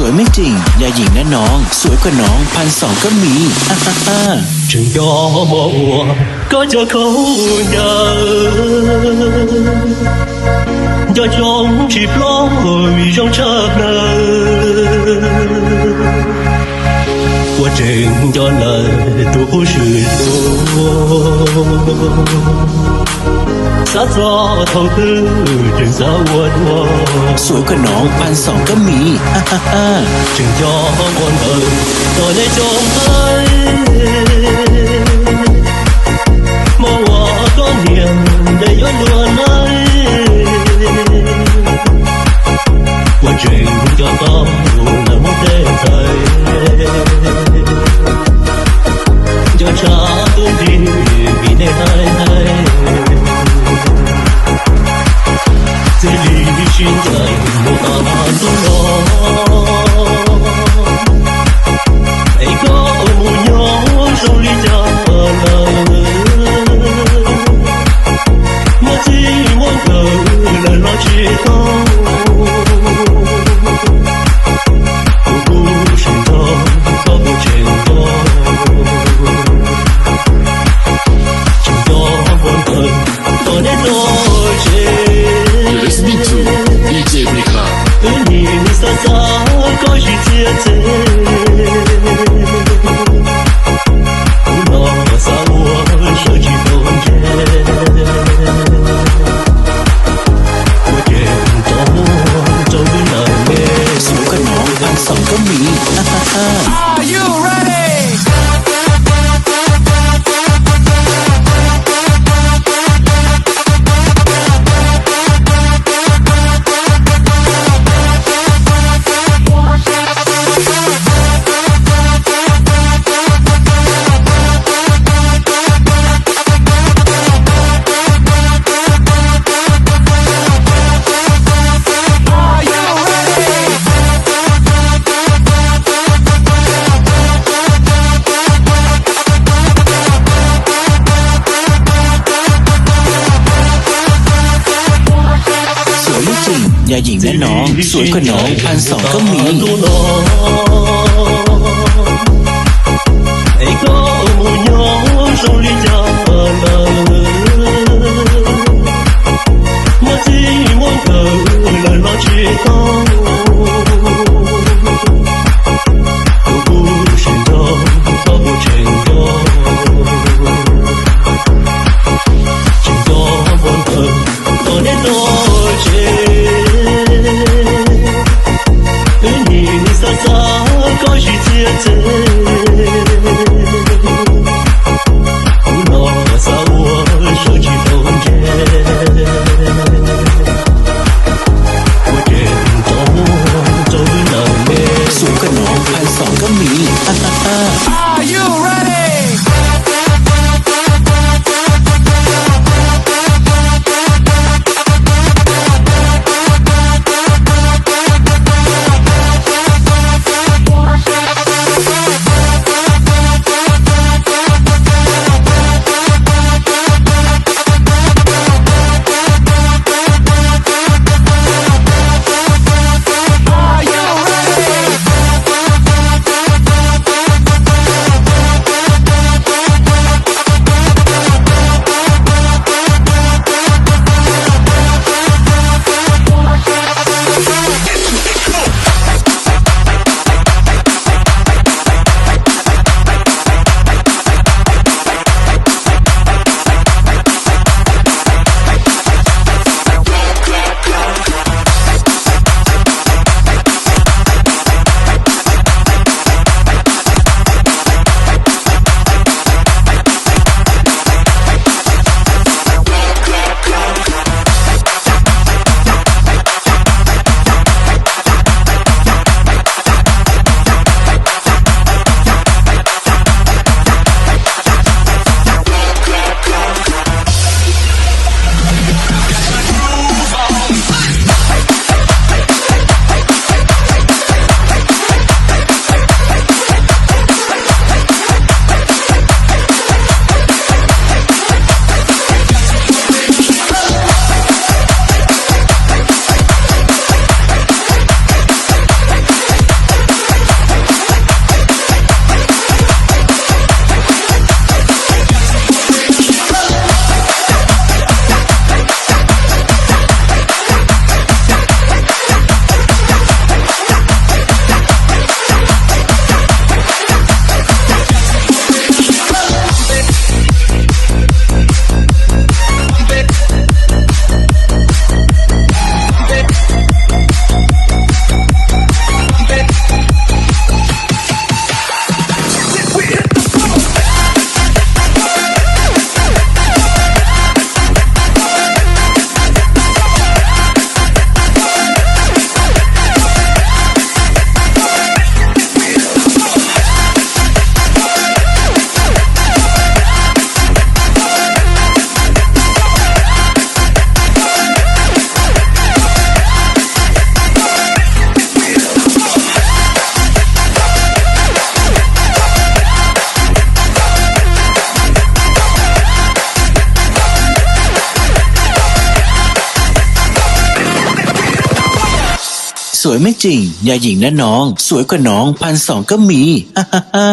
วยไม่จริงอย่าหญิงนะน้องสวยกว่าน้อง1,200ก็มีฮ่าฮ่าฮ่า真要么我个这口呀，要将起不一种车呢，我真要来都是多。洒洒头的真洒我多，สวยกว่าน้อง1,200ก็มีฮ่าฮ่าฮ่า真要我能到那种爱。莫我多年的有落难，我真要到那么的在，就差多的比那爱，这里寻在我阿鲁罗。一个木鸟手里夹了，我寂寞的来了之后，不是走，跑不前走，就要我们多年多些。You're listening to DJ Mika. 你洒洒高兴节奏。ก็มีฮ่าฮ่าฮ่า Are you ready? อย่าหญิงนะน้องสวยกว่าน้อง1,200ก็มี 一个木鸟手里夹了，我寂寞的来了之后，不是走，跑不前走，真要我们多年多些。你洒洒高兴节奏，不闹สวยไม่จริง ยาหญิงนะน้อง สวยกว่าน้อง1,200ก็มี ฮ่าฮ่าฮ่า